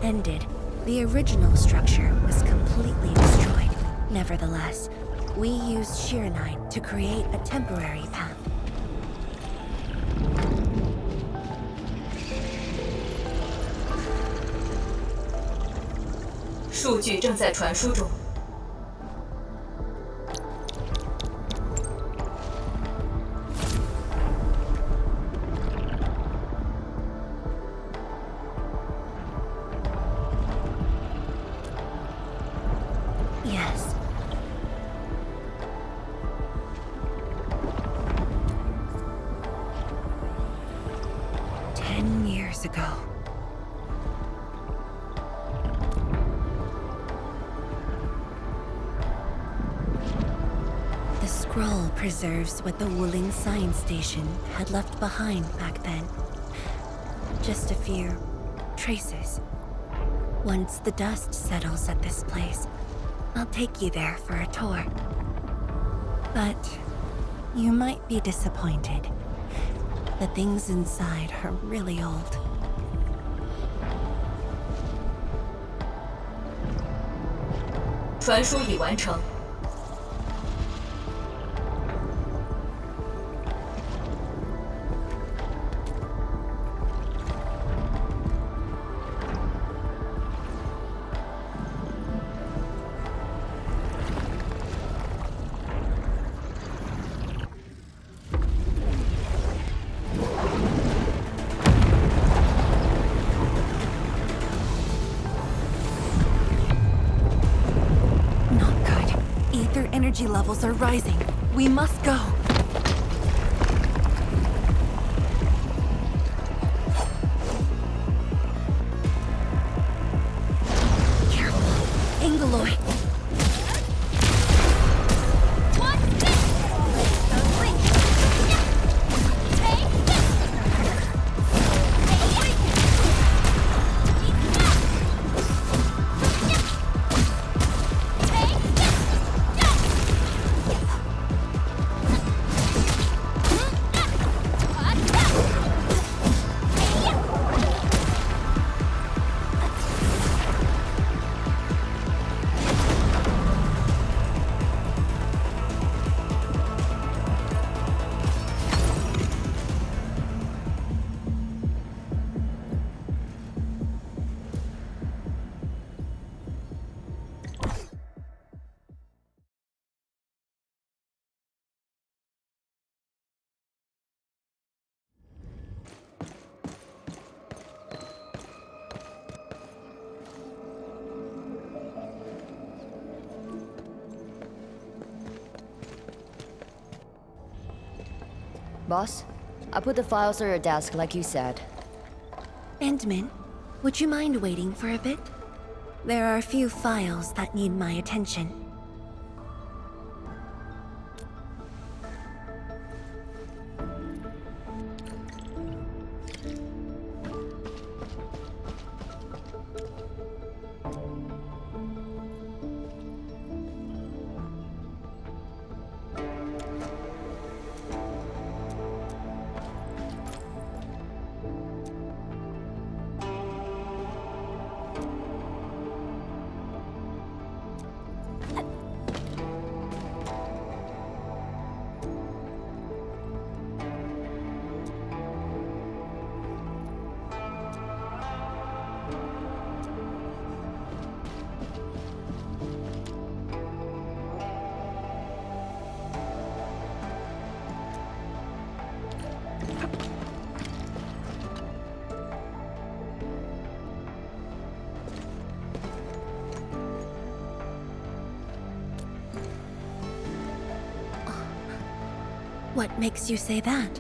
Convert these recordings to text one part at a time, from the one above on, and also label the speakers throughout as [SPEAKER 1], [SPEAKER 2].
[SPEAKER 1] ended, the original structure was completely destroyed. Nevertheless, we used Sheernite to create a temporary path.
[SPEAKER 2] 数据正在传输中。
[SPEAKER 1] Yes. Years ago. The scroll preserves what the Wuling science station had left behind back then. Just a few traces. Once the dust settles at this place, I'll take you there for a tour. But you might be disappointed. The things inside are really old.
[SPEAKER 2] 传输已完成。
[SPEAKER 1] Energy levels are rising. We must go. Careful. Angoloid.
[SPEAKER 3] Boss, I put the files on your desk like you said.
[SPEAKER 1] Endman, would you mind waiting for a bit? There are a few files that need my attention. What makes you say that?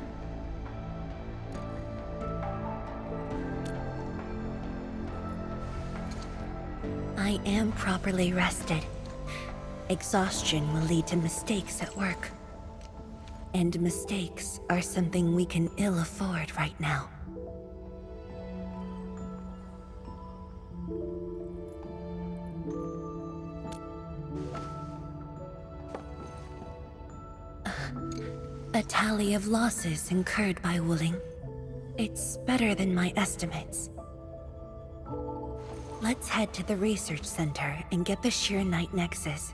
[SPEAKER 1] I am properly rested. Exhaustion will lead to mistakes at work. And mistakes are something we can ill afford right now. A tally of losses incurred by Wuling. It's better than my estimates. Let's head to the research center and get the Sheer-Knight Nexus.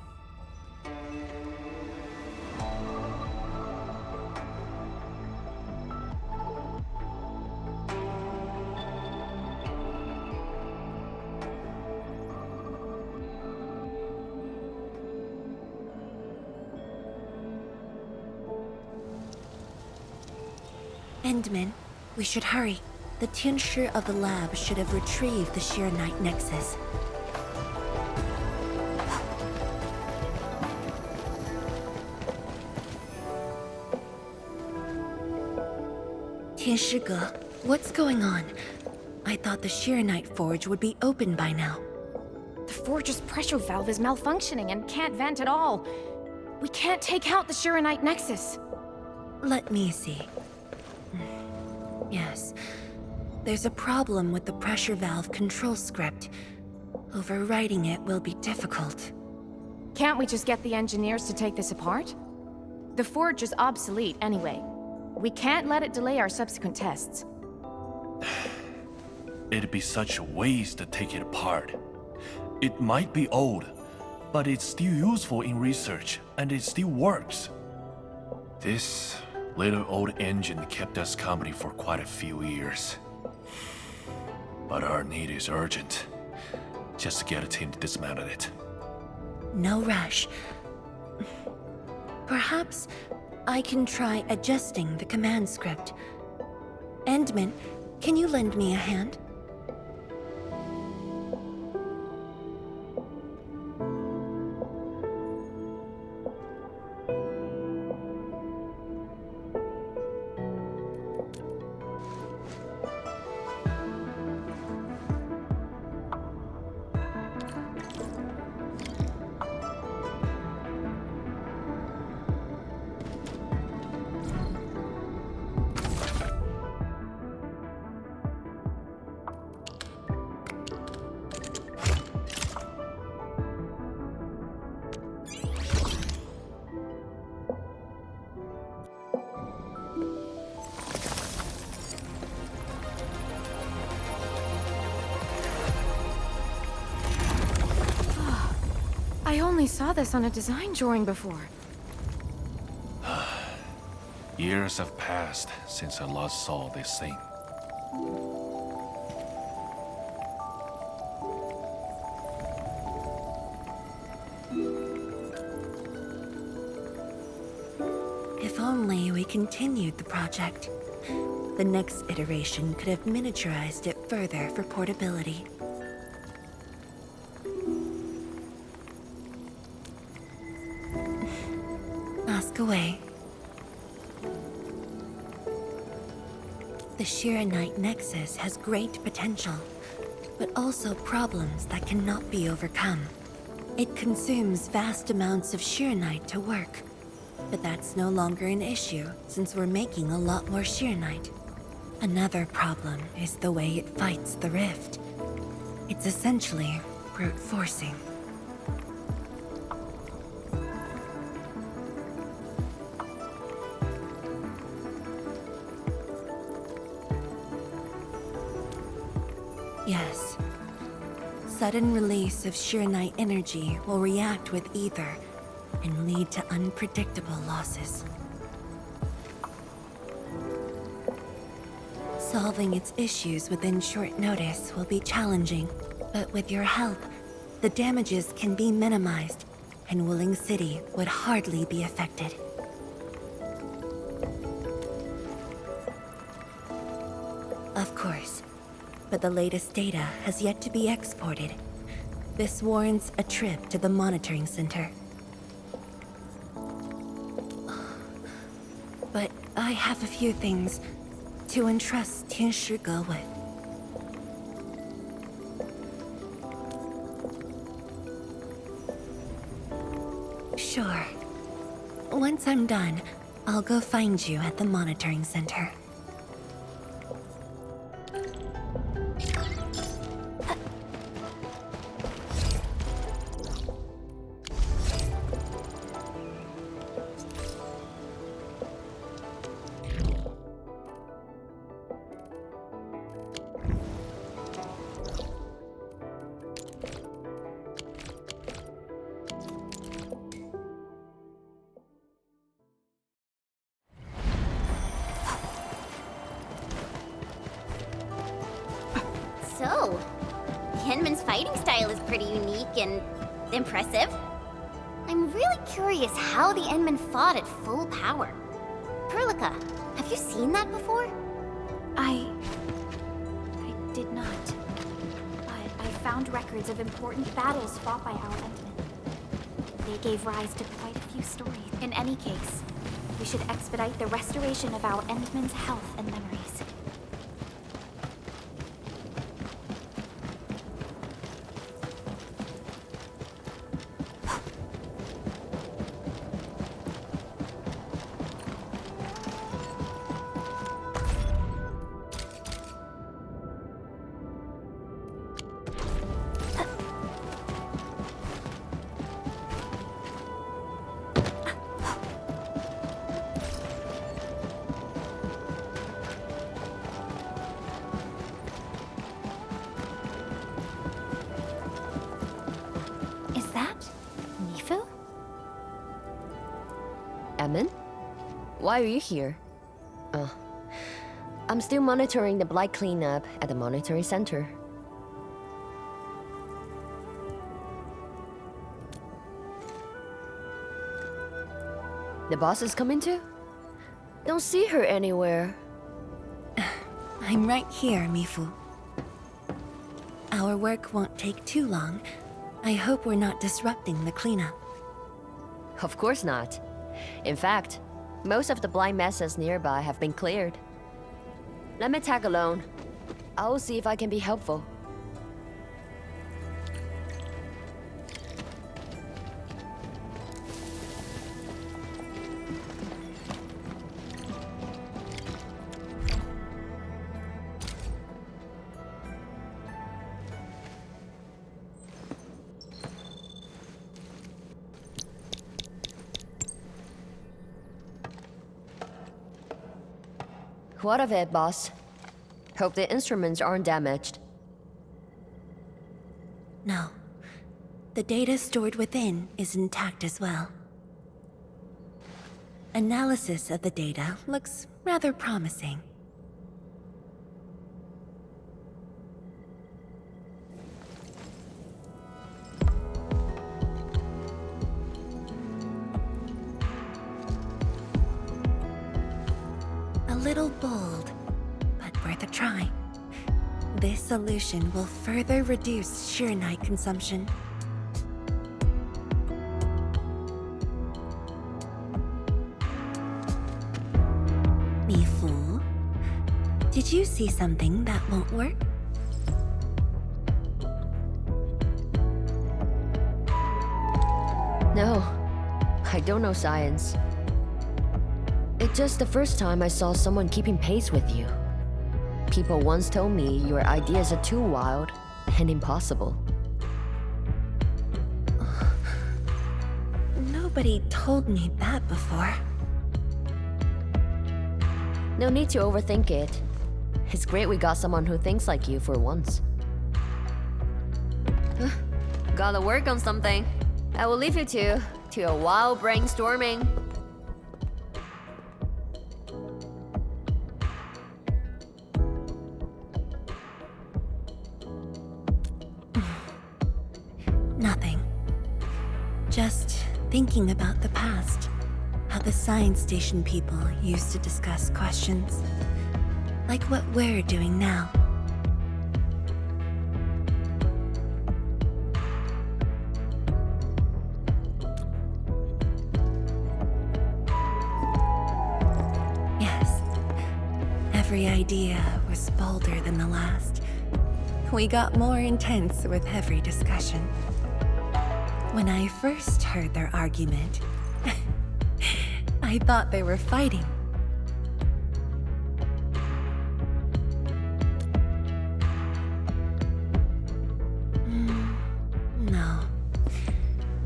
[SPEAKER 1] Endman, we should hurry. The Tianshi of the lab should have retrieved the Sheer-Knight Nexus. Tianshi, what's going on? I thought the Sheer-Knight Forge would be open by now.
[SPEAKER 4] The forge's pressure valve is malfunctioning and can't vent at all. We can't take out the Sheer-Knight Nexus.
[SPEAKER 1] Let me see. Yes. There's a problem with the pressure valve control script. Overwriting it will be difficult.
[SPEAKER 4] Can't we just get the engineers to take this apart? The forge is obsolete anyway. We can't let it delay our subsequent tests.
[SPEAKER 5] It'd be such a waste to take it apart. It might be old, but it's still useful in research, and it still works. This little old engine kept us company for quite a few years. But our need is urgent. Just to get a team to dismantle it.
[SPEAKER 1] No rush. Perhaps I can try adjusting the command script. Endman, can you lend me a hand?
[SPEAKER 4] I only saw this on a design drawing before.
[SPEAKER 5] Years have passed since I last saw this thing.
[SPEAKER 1] If only we continued the project. The next iteration could have miniaturized it further for portability. Ask away. The Sheer-Knight Nexus has great potential, but also problems that cannot be overcome. It consumes vast amounts of Sheer-Knight to work, but that's no longer an issue since we're making a lot more Sheer-Knight. Another problem is the way it fights the rift. It's essentially brute forcing. Yes. Sudden release of Sheer-Knight energy will react with ether and lead to unpredictable losses. Solving its issues within short notice will be challenging, but with your help, the damages can be minimized, and Wuling City would hardly be affected. Of course. But the latest data has yet to be exported. This warrants a trip to the monitoring center. But I have a few things to entrust Tianshi with. Sure. Once I'm done, I'll go find you at the monitoring center.
[SPEAKER 6] So, Hinman's fighting style is pretty unique and impressive. I'm really curious how the Endmen fought at full power. Perlica, have you seen that before?
[SPEAKER 7] I did not. But I found records of important battles fought by our Endmen. They gave rise to quite a few stories. In any case, we should expedite the restoration of our Endmen's health and memories.
[SPEAKER 3] Emin? Why are you here? I'm still monitoring the blight cleanup at the monitoring center. The boss is coming too? Don't see her anywhere.
[SPEAKER 1] I'm right here, Mifu. Our work won't take too long. I hope we're not disrupting the cleanup.
[SPEAKER 3] Of course not. In fact, most of the blind messes nearby have been cleared. Let me tag along. I will see if I can be helpful. What of it, boss? Hope the instruments aren't damaged.
[SPEAKER 1] No. The data stored within is intact as well. Analysis of the data looks rather promising. A little bold, but worth a try. This solution will further reduce Sheernite consumption. Mifu, did you see something that won't work?
[SPEAKER 3] No, I don't know science. It's just the first time I saw someone keeping pace with you. People once told me your ideas are too wild and impossible.
[SPEAKER 1] Nobody told me that before.
[SPEAKER 3] No need to overthink it. It's great we got someone who thinks like you for once. Gotta work on something. I will leave you to a wild brainstorming.
[SPEAKER 1] Nothing. Just thinking about the past. How the science station people used to discuss questions. Like what we're doing now. Yes. Every idea was bolder than the last. We got more intense with every discussion. When I first heard their argument, I thought they were fighting. No.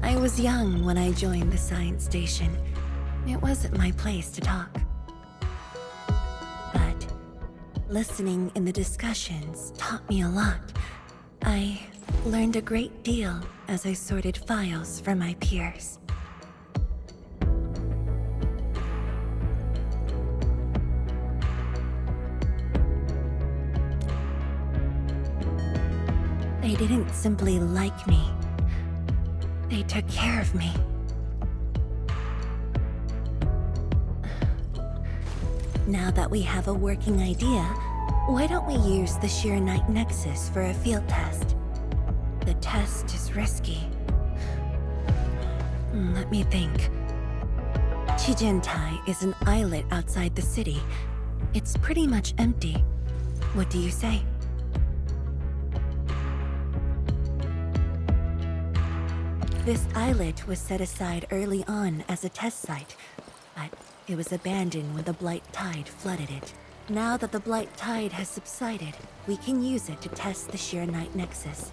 [SPEAKER 1] I was young when I joined the science station. It wasn't my place to talk. But listening in the discussions taught me a lot. I learned a great deal as I sorted files for my peers. They didn't simply like me. They took care of me. Now that we have a working idea, why don't we use the Sheer Night Nexus for a field test? The test is risky. Let me think. Chijentai is an islet outside the city. It's pretty much empty. What do you say? This islet was set aside early on as a test site, but it was abandoned when the Blight Tide flooded it. Now that the Blight Tide has subsided, we can use it to test the Sheer Night Nexus.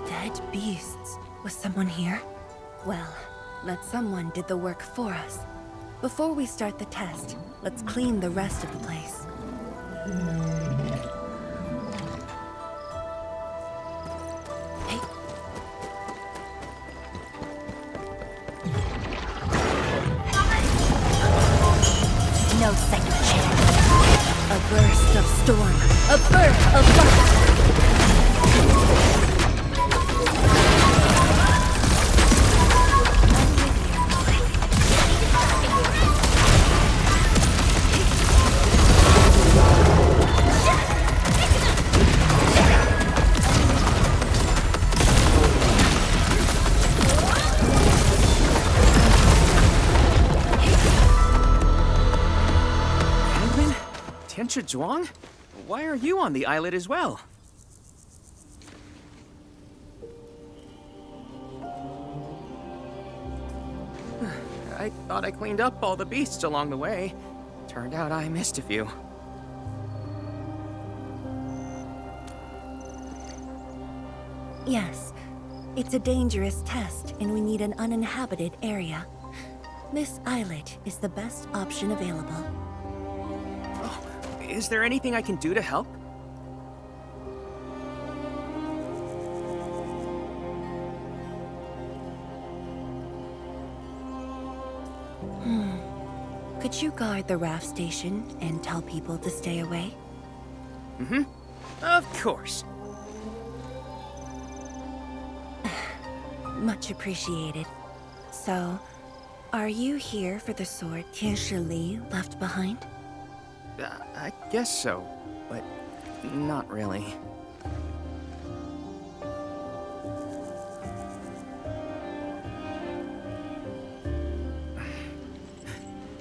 [SPEAKER 1] Dead beasts. Was someone here? Well, that someone did the work for us. Before we start the test, let's clean the rest of the place. Hey. No second chance. A burst of storm. A birth of light.
[SPEAKER 8] Zhuang? Why are you on the islet as well? I thought I cleaned up all the beasts along the way. Turned out I missed a few.
[SPEAKER 1] Yes, it's a dangerous test and we need an uninhabited area. This islet is the best option available.
[SPEAKER 8] Is there anything I can do to help?
[SPEAKER 1] Could you guard the raft station and tell people to stay away?
[SPEAKER 8] Mm-hmm. Of course.
[SPEAKER 1] Much appreciated. So, are you here for the sword Tianshi left behind?
[SPEAKER 8] I guess so, but not really.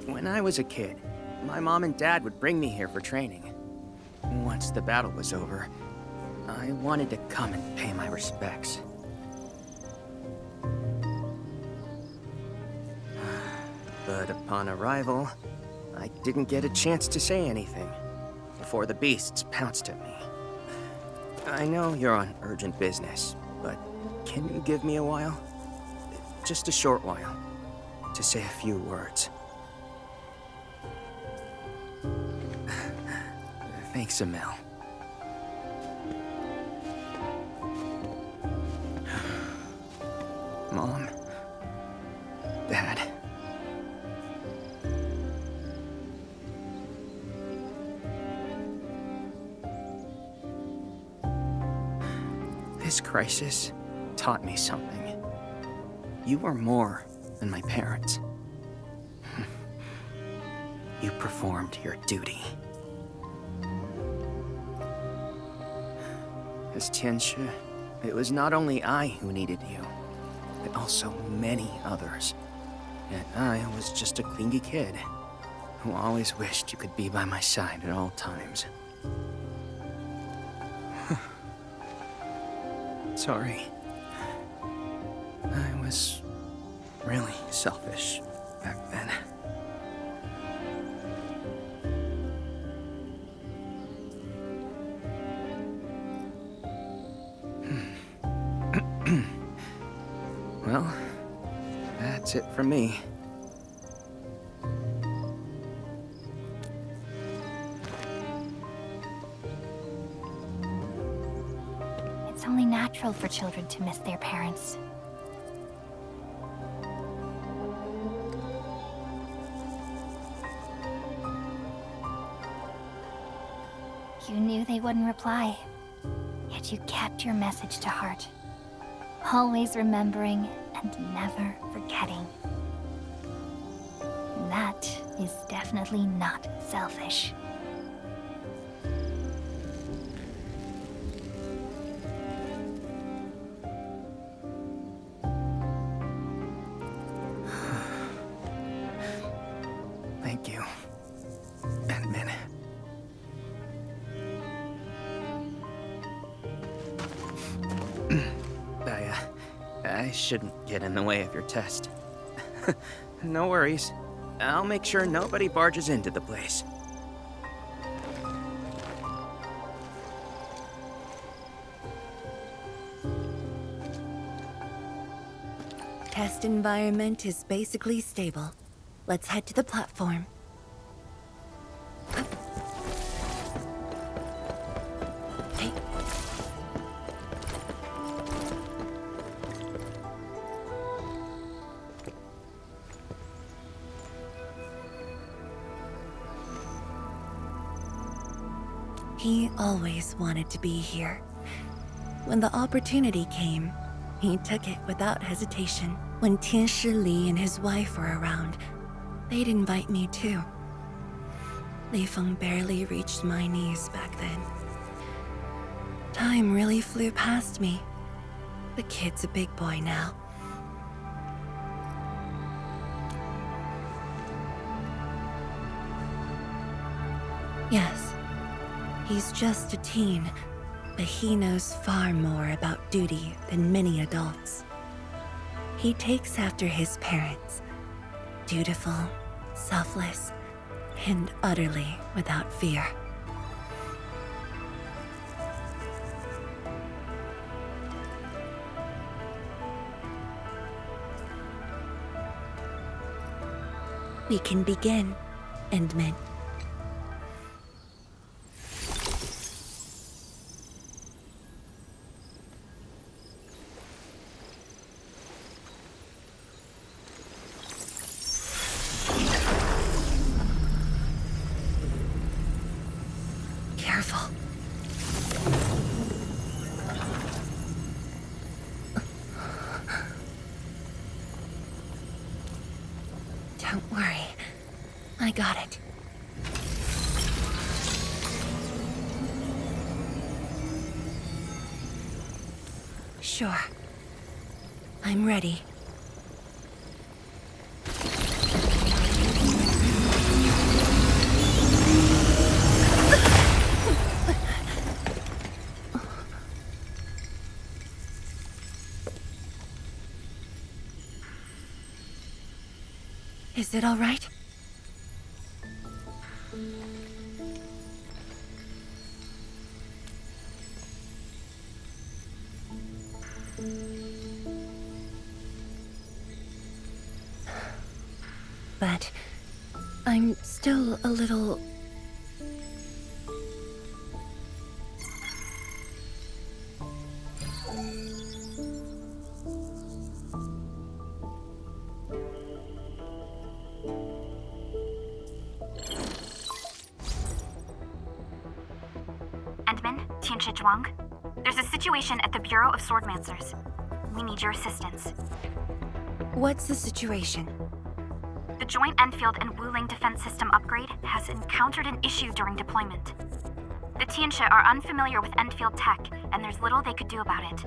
[SPEAKER 8] When I was a kid, my mom and dad would bring me here for training. Once the battle was over, I wanted to come and pay my respects. But upon arrival, I didn't get a chance to say anything before the beasts pounced at me. I know you're on urgent business, but can you give me a while? Just a short while, to say a few words. Thanks, Emil. Mom, Dad. This crisis taught me something. You are more than my parents. You performed your duty. As Tianshi, it was not only I who needed you, but also many others. And I was just a clingy kid who always wished you could be by my side at all times. Sorry. I was really selfish back then. That's it from me.
[SPEAKER 7] It's only natural for children to miss their parents. You knew they wouldn't reply, yet you kept your message to heart. Always remembering and never forgetting. That is definitely not selfish.
[SPEAKER 8] Thank you, Admin. I shouldn't get in the way of your test. No worries. I'll make sure nobody barges into the place.
[SPEAKER 1] Test environment is basically stable. Let's head to the platform. Hey. He always wanted to be here. When the opportunity came, he took it without hesitation. When Tianshi Li and his wife were around, they'd invite me too. Li Feng barely reached my knees back then. Time really flew past me. The kid's a big boy now. Yes, he's just a teen, but he knows far more about duty than many adults. He takes after his parents, dutiful, selfless, and utterly without fear. We can begin, Endman. Careful. Don't worry. I got it. Sure. I'm ready. Is it all right? But I'm still a little...
[SPEAKER 7] Endman, Tianshi Zhuang. There's a situation at the Bureau of Swordmancers. We need your assistance.
[SPEAKER 1] What's the situation?
[SPEAKER 7] The Joint Enfield and Wuling defense system upgrade has encountered an issue during deployment. The Tianshi are unfamiliar with Enfield tech, and there's little they could do about it.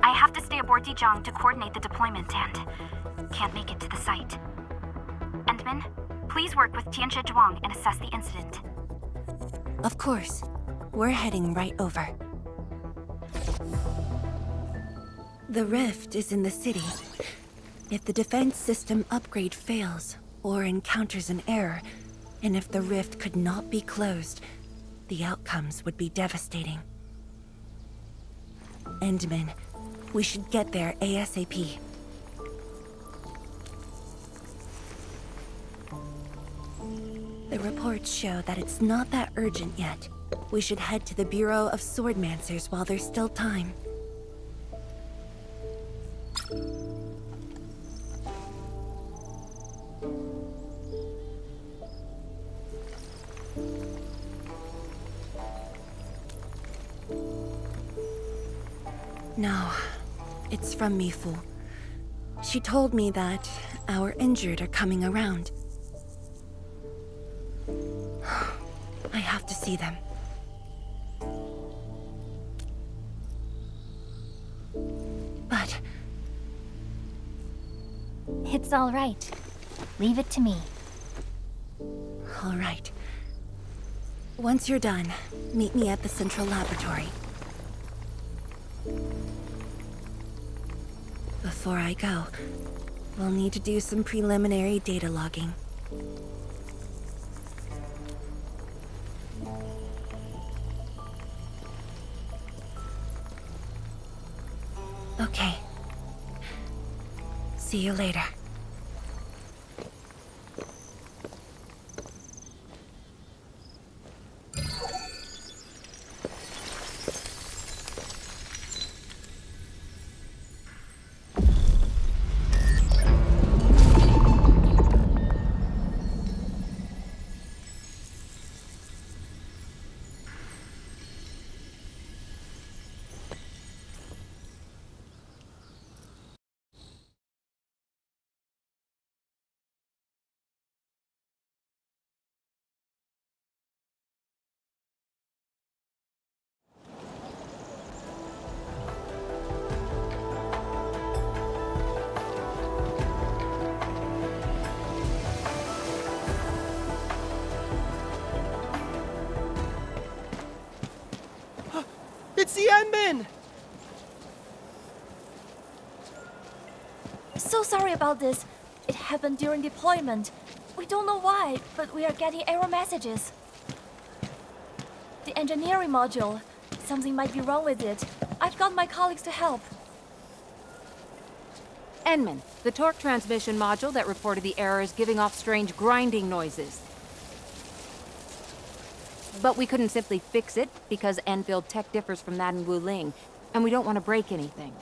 [SPEAKER 7] I have to stay aboard Dijiang to coordinate the deployment and can't make it to the site. Endman, please work with Tianshi Zhuang and assess the incident.
[SPEAKER 1] Of course. We're heading right over. The rift is in the city. If the defense system upgrade fails or encounters an error, and if the rift could not be closed, the outcomes would be devastating. Endman, we should get there ASAP. The reports show that it's not that urgent yet. We should head to the Bureau of Swordmancers while there's still time. No, it's from Mifu. She told me that our injured are coming around. I have to see them. But...
[SPEAKER 7] It's all right. Leave it to me.
[SPEAKER 1] all right. Once you're done, meet me at the central laboratory. Before I go, we'll need to do some preliminary data logging. Okay. See you later.
[SPEAKER 9] It's the Endman!
[SPEAKER 10] So sorry about this. It happened during deployment. We don't know why, but we are getting error messages. The engineering module. Something might be wrong with it. I've got my colleagues to help.
[SPEAKER 4] Endman, the torque transmission module that reported the error is giving off strange grinding noises. But we couldn't simply fix it because Enfield tech differs from that in Wuling, and we don't want to break anything.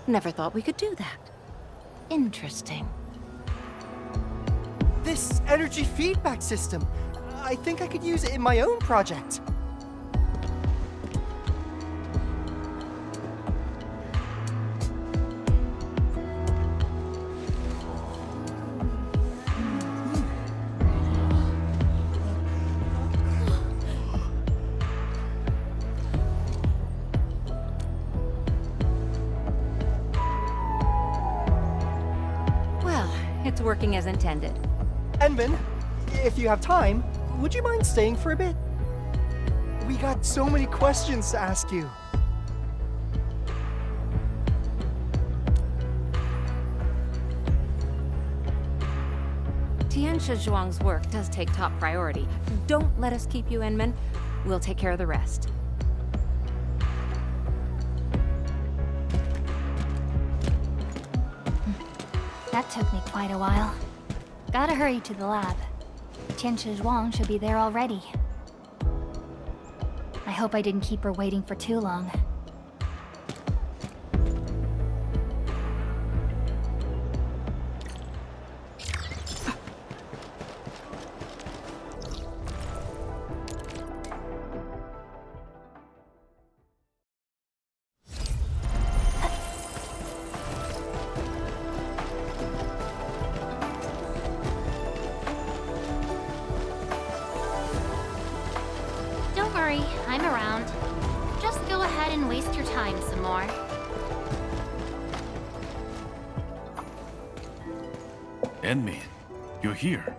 [SPEAKER 4] Never thought we could do that. Interesting.
[SPEAKER 9] This energy feedback system. I think I could use it in my own project.
[SPEAKER 4] It's working as intended.
[SPEAKER 9] Endman, if you have time, would you mind staying for a bit? We got so many questions to ask you.
[SPEAKER 4] Tianxia Zhuang's work does take top priority. Don't let us keep you, Endman. We'll take care of the rest.
[SPEAKER 7] That took me quite a while. Gotta hurry to the lab. Tianxia Zhuang should be there already. I hope I didn't keep her waiting for too long.
[SPEAKER 6] I'm around. Just go ahead and waste your time some more.
[SPEAKER 5] Enmin, you're here.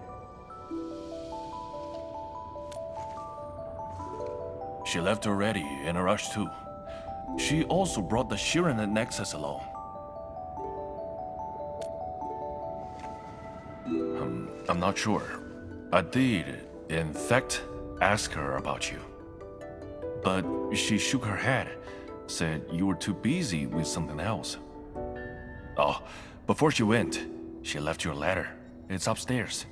[SPEAKER 5] She left already in a rush too. She also brought the Shiren necklace along. I'm not sure. I did, in fact, ask her about you. But she shook her head, said you were too busy with something else. Oh, before she went, she left you a letter. It's upstairs.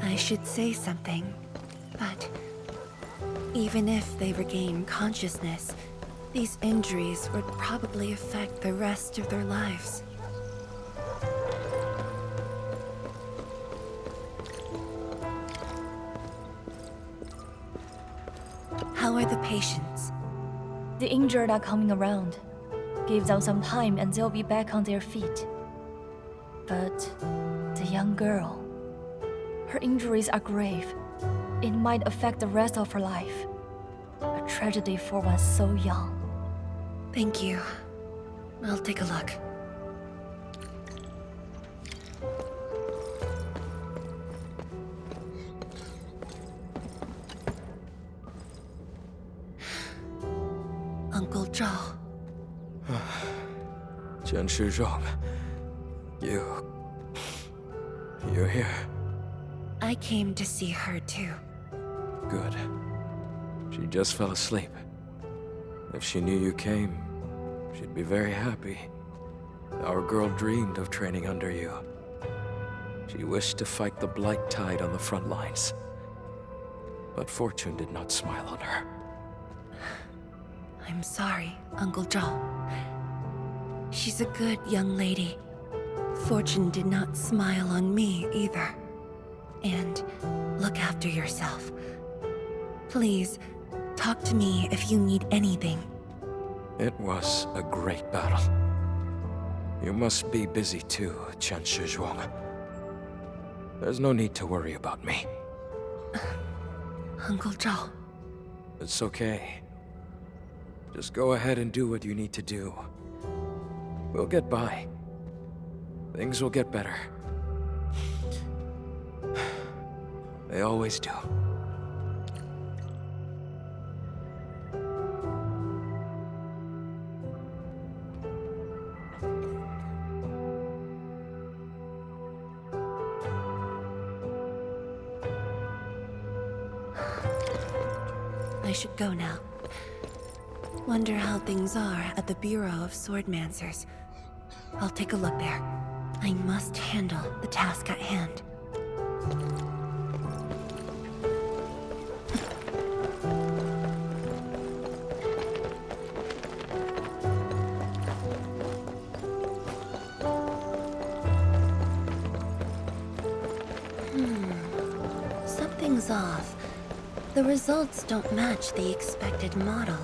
[SPEAKER 1] I should say something, but even if they regain consciousness, these injuries would probably affect the rest of their lives. How are the patients?
[SPEAKER 10] The injured are coming around. Give them some time and they'll be back on their feet. But the young girl, her injuries are grave. It might affect the rest of her life. A tragedy for one so young.
[SPEAKER 1] Thank you. I'll take a look. Uncle Zhao.
[SPEAKER 11] Chen Shizhong, you're here.
[SPEAKER 1] I came to see her too.
[SPEAKER 11] Good. She just fell asleep. If she knew you came, she'd be very happy. Our girl dreamed of training under you. She wished to fight the blight tide on the front lines. But fortune did not smile on her.
[SPEAKER 1] I'm sorry, Uncle Zhao. She's a good young lady. Fortune did not smile on me either. And look after yourself. Please, talk to me if you need anything.
[SPEAKER 11] It was a great battle. You must be busy too, Chen Shizhuang. There's no need to worry about me.
[SPEAKER 1] Uncle Zhao.
[SPEAKER 11] It's okay. Just go ahead and do what you need to do. We'll get by. Things will get better. They always do.
[SPEAKER 1] I should go now. Wonder how things are at the Bureau of Swordmancers. I'll take a look there. I must handle the task at hand. Something's off. The results don't match the expected model.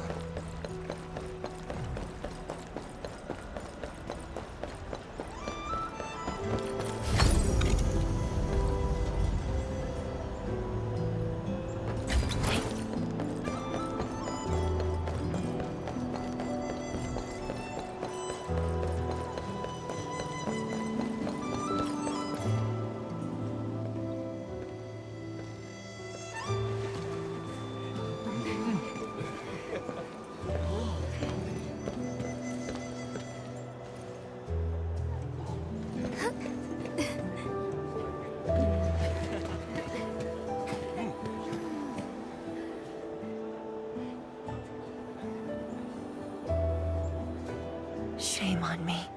[SPEAKER 1] Shame on me.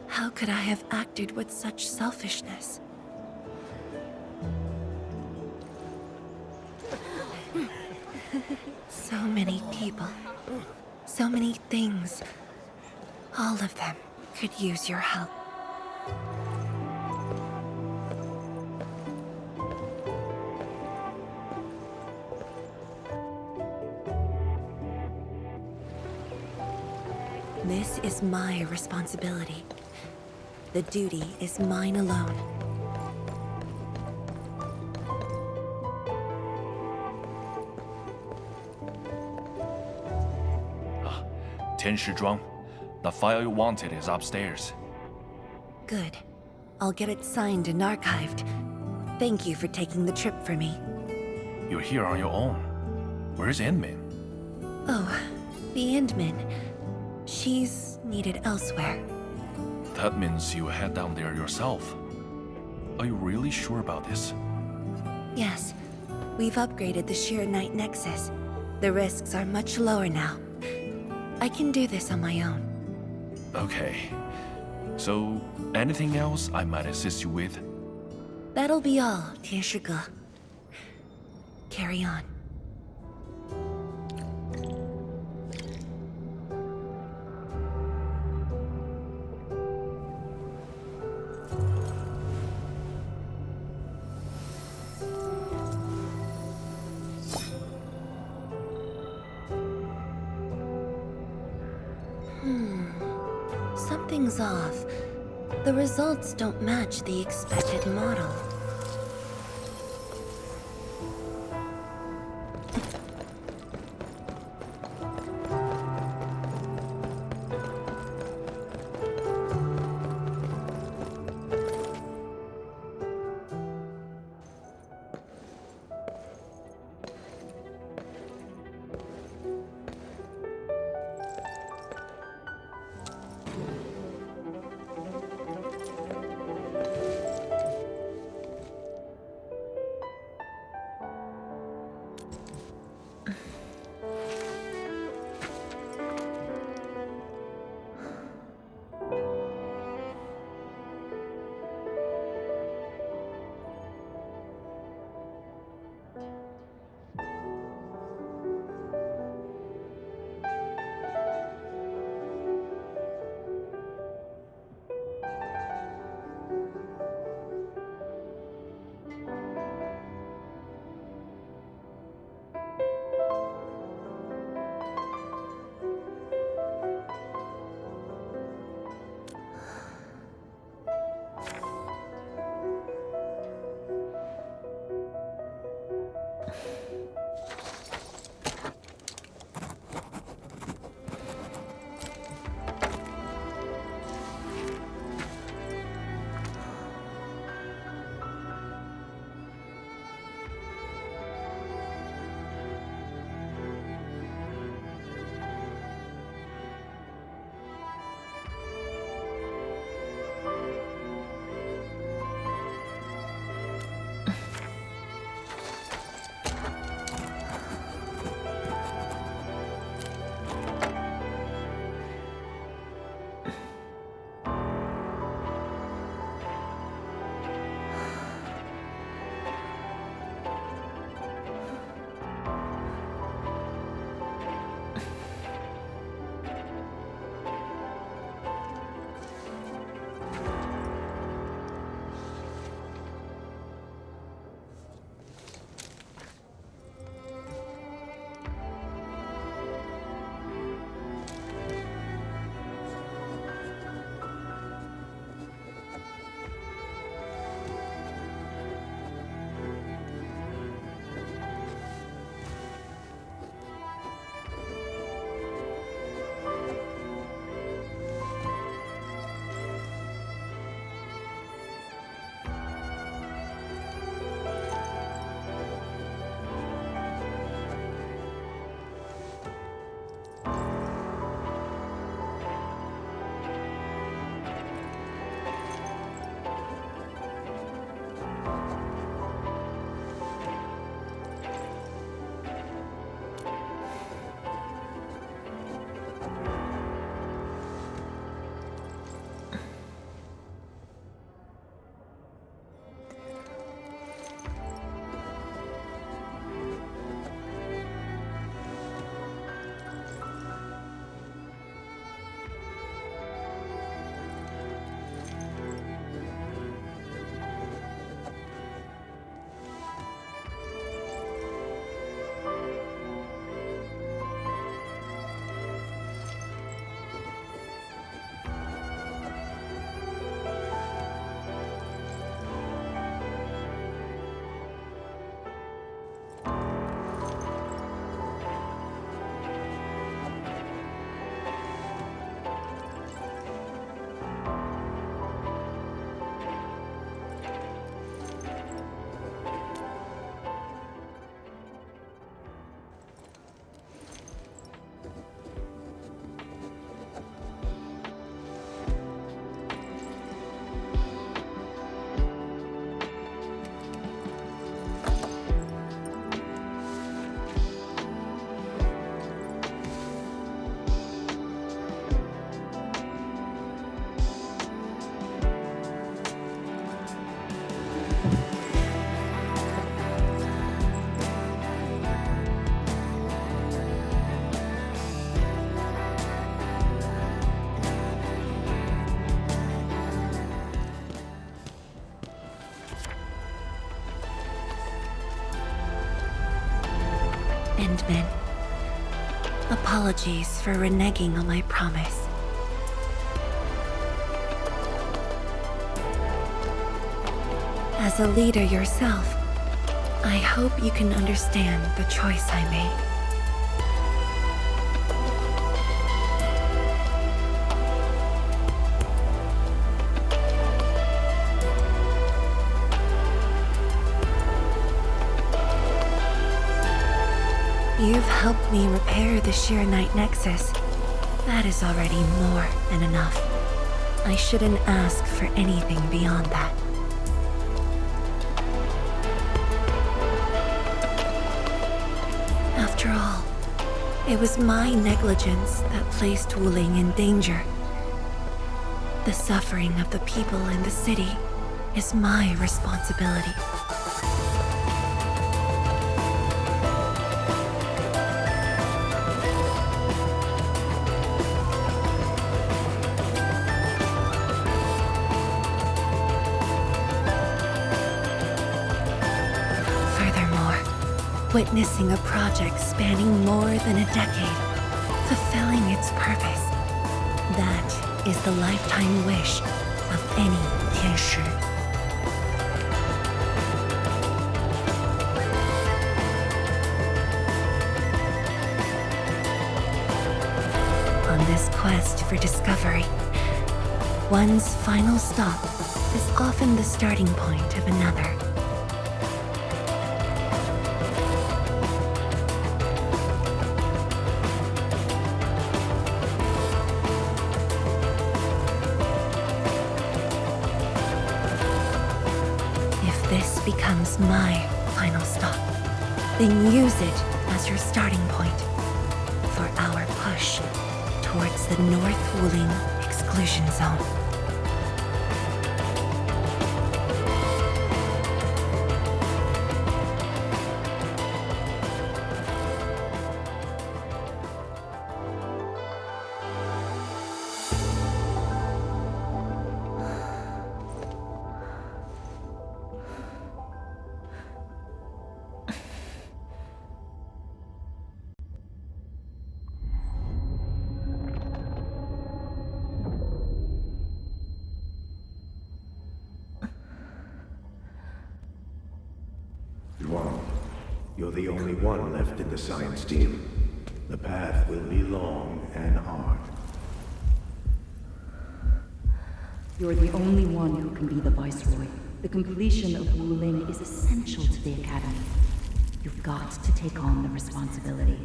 [SPEAKER 1] How could I have acted with such selfishness? So many people, so many things. All of them could use your help. This is my responsibility. The duty is mine alone.
[SPEAKER 5] Tianshizhuang, the file you wanted is upstairs.
[SPEAKER 1] Good. I'll get it signed and archived. Thank you for taking the trip for me.
[SPEAKER 5] You're here on your own. Where's Enmin?
[SPEAKER 1] Oh, the Endman. She's needed elsewhere.
[SPEAKER 5] That means you head down there yourself. Are you really sure about this?
[SPEAKER 1] Yes. We've upgraded the Sheer Night Nexus. The risks are much lower now. I can do this on my own.
[SPEAKER 5] Okay. So, anything else I might assist you with?
[SPEAKER 1] That'll be all, Tianshige. Carry on. Something's off. The results don't match the expected model. Endmen. Apologies for reneging on my promise. As a leader yourself, I hope you can understand the choice I made. You've helped me repair the Sheer Night Nexus. That is already more than enough. I shouldn't ask for anything beyond that. After all, it was my negligence that placed Wuling in danger. The suffering of the people in the city is my responsibility. Witnessing a project spanning more than a decade, fulfilling its purpose. That is the lifetime wish of any Tianshi. On this quest for discovery, one's final stop is often the starting point of another. Becomes my final stop. Then use it as your starting point for our push towards the North Wuling exclusion zone.
[SPEAKER 12] You're the only one left in the science team. The path will be long and hard.
[SPEAKER 13] You're the only one who can be the Viceroy. The completion of Wuling is essential to the Academy. You've got to take on the responsibility.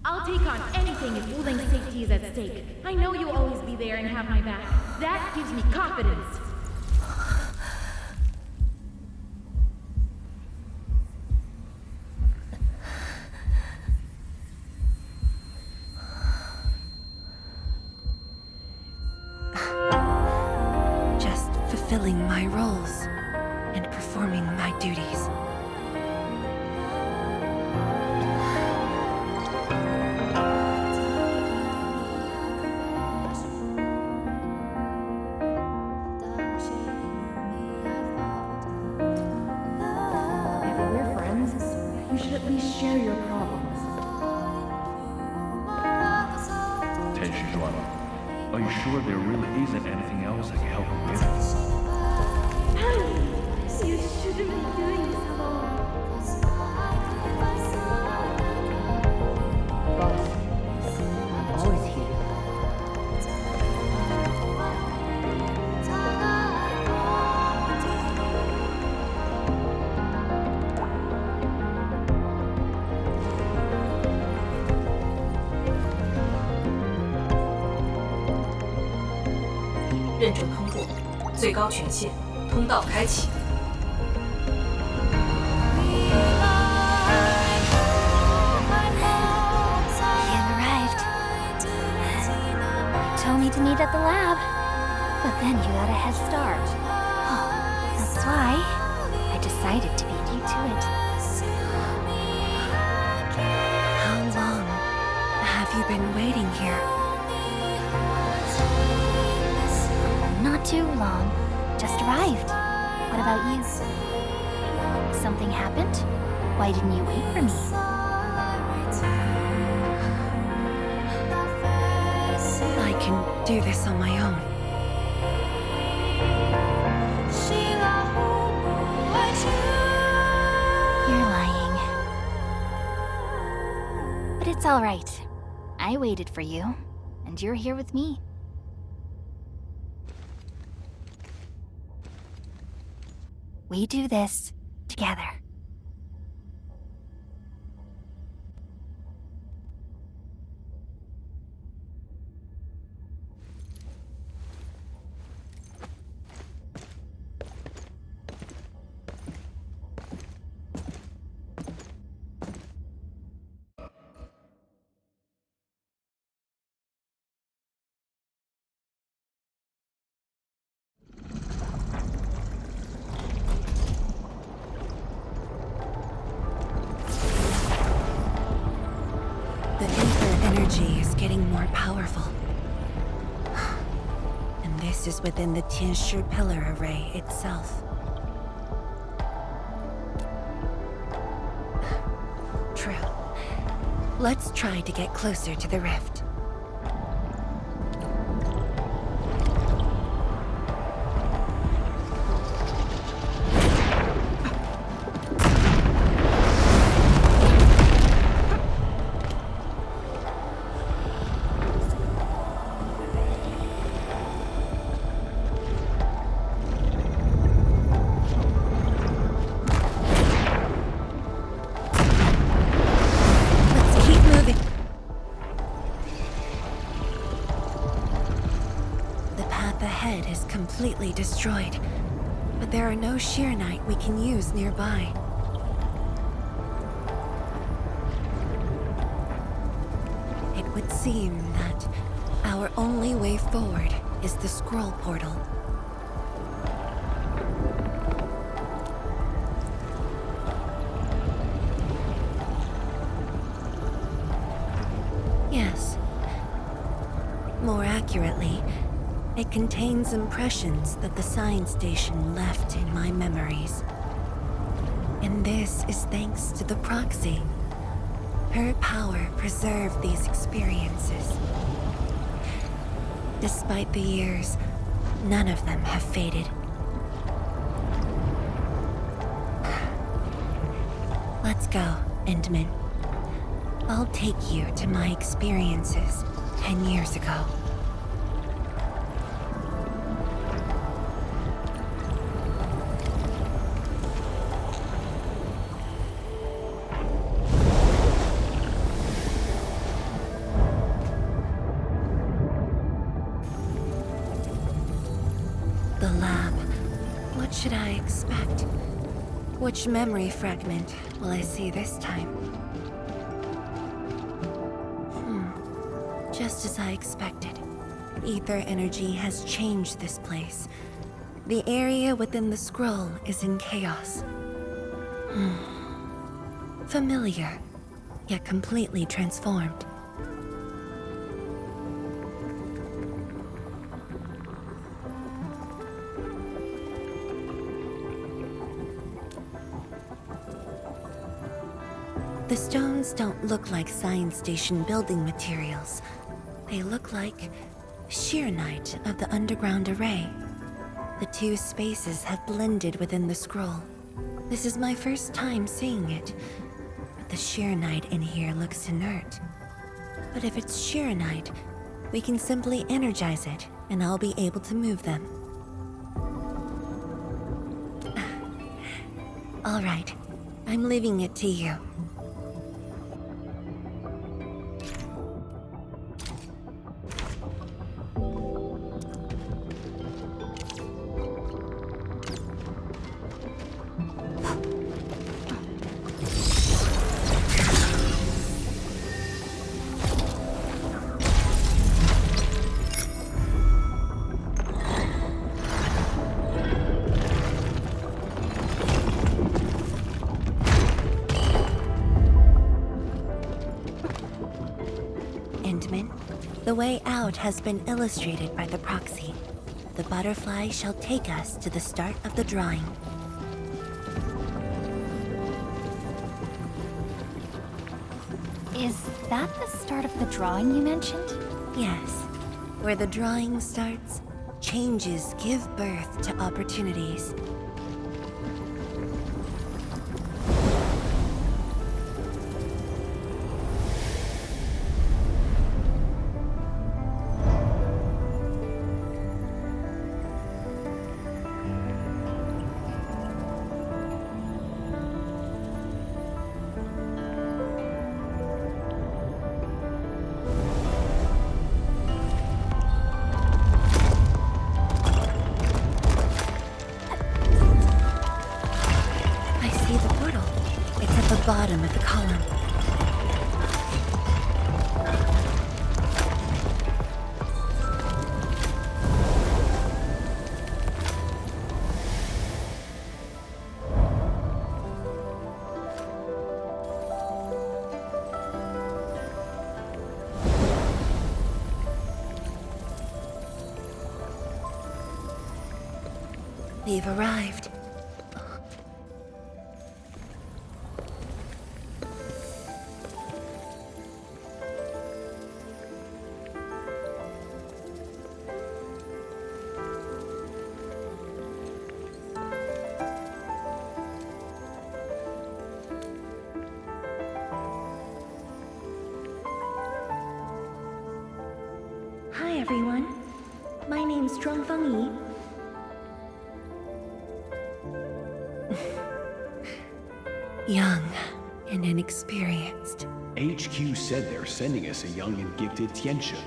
[SPEAKER 14] I'll take on anything if Wuling's safety is at stake. I know you'll always be there and have my back. That gives me confidence.
[SPEAKER 1] Fulfilling my roles and performing my duties.
[SPEAKER 13] If we're friends, you should at least share your problems.
[SPEAKER 5] Are you sure there really isn't anything else I can help you with?
[SPEAKER 14] You shouldn't be doing this alone.
[SPEAKER 3] Boss, I'm always here.
[SPEAKER 2] 认证通过，最高权限，通道开启。
[SPEAKER 6] Told me to meet at the lab, but then you got a head start. Oh, that's why I decided to beat you to it.
[SPEAKER 1] How long have you been waiting here?
[SPEAKER 6] Not too long. Just arrived. What about you?
[SPEAKER 7] Something happened? Why didn't you wait for me?
[SPEAKER 1] I can do this on my own.
[SPEAKER 7] You're lying. But it's all right. I waited for you, and you're here with me. We do this together.
[SPEAKER 1] The ether energy is getting more powerful. And this is within the Tianshi pillar array itself. True. Let's try to get closer to the rift. Completely destroyed, but there are no Sheernite we can use nearby. It would seem that our only way forward is the scroll portal. Yes. More accurately, it contains impressions that the science station left in my memories. And this is thanks to the proxy. Her power preserved these experiences. Despite the years, none of them have faded. Let's go, Endman. I'll take you to my experiences 10 years ago. Should I expect? Which memory fragment will I see this time? Just as I expected. Ether energy has changed this place. The area within the scroll is in chaos. Familiar, yet completely transformed. The stones don't look like science station building materials. They look like Sheernite of the underground array. The two spaces have blended within the scroll. This is my first time seeing it, but the Sheernite in here looks inert. But if it's Sheernite, we can simply energize it, and I'll be able to move them. All right, I'm leaving it to you. The way out has been illustrated by the proxy. The butterfly shall take us to the start of the drawing.
[SPEAKER 7] Is that the start of the drawing you mentioned?
[SPEAKER 1] Yes. Where the drawing starts, changes give birth to opportunities. Bottom of the column. We've arrived. Hi everyone, my name's Zhuangfeng Yi. Young and inexperienced.
[SPEAKER 15] HQ said they're sending us a young and gifted Tianxia,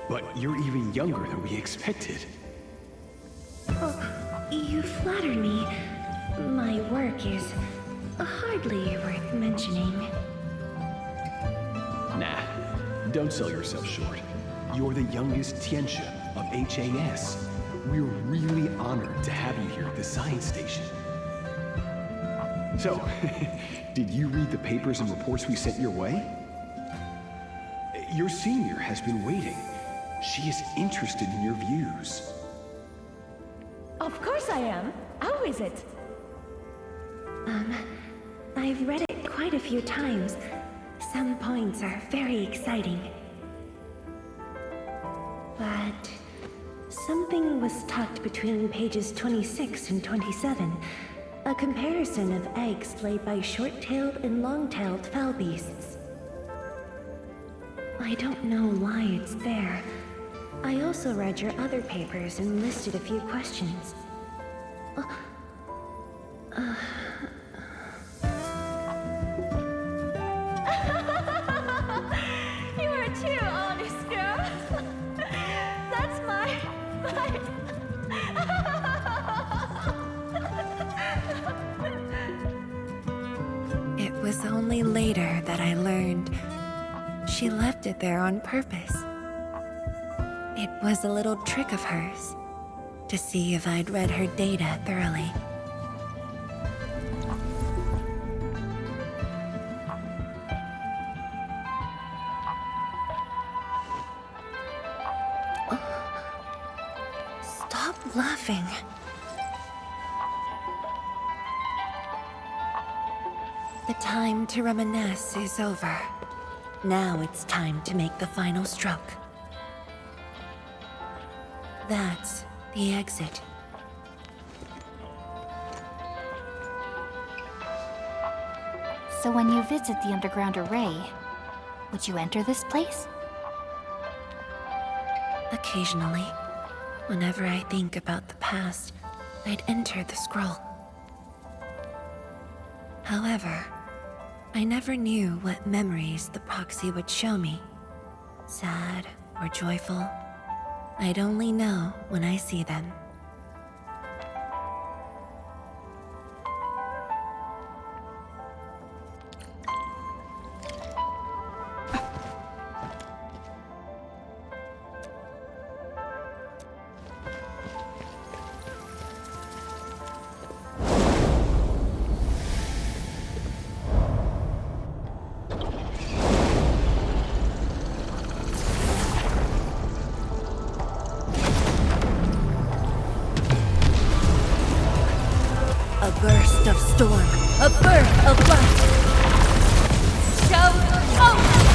[SPEAKER 15] but you're even younger than we expected.
[SPEAKER 1] Oh, you flatter me. My work is hardly worth mentioning.
[SPEAKER 15] Nah, don't sell yourself short. You're the youngest Tianxia of HAS. We're really honored to have you here at the science station. So, did you read the papers and reports we sent your way? Your senior has been waiting. She is interested in your views.
[SPEAKER 14] Of course I am. How is it?
[SPEAKER 1] I've read it quite a few times. Some points are very exciting. But something was tucked between pages 26 and 27. A comparison of eggs laid by short-tailed and long-tailed fowl beasts. I don't know why it's there. I also read your other papers and listed a few questions.
[SPEAKER 14] You are too honest, girl. That's my...
[SPEAKER 1] It was only later that I learned she left it there on purpose. It was a little trick of hers to see if I'd read her data thoroughly. Stop laughing. The time to reminisce is over. Now it's time to make the final stroke. That's the exit.
[SPEAKER 7] So when you visit the underground array, would you enter this place?
[SPEAKER 1] Occasionally, whenever I think about the past, I'd enter the scroll. However, I never knew what memories the proxy would show me. Sad or joyful, I'd only know when I see them. A burst of storm, a birth of life.
[SPEAKER 14] Show
[SPEAKER 6] Oh!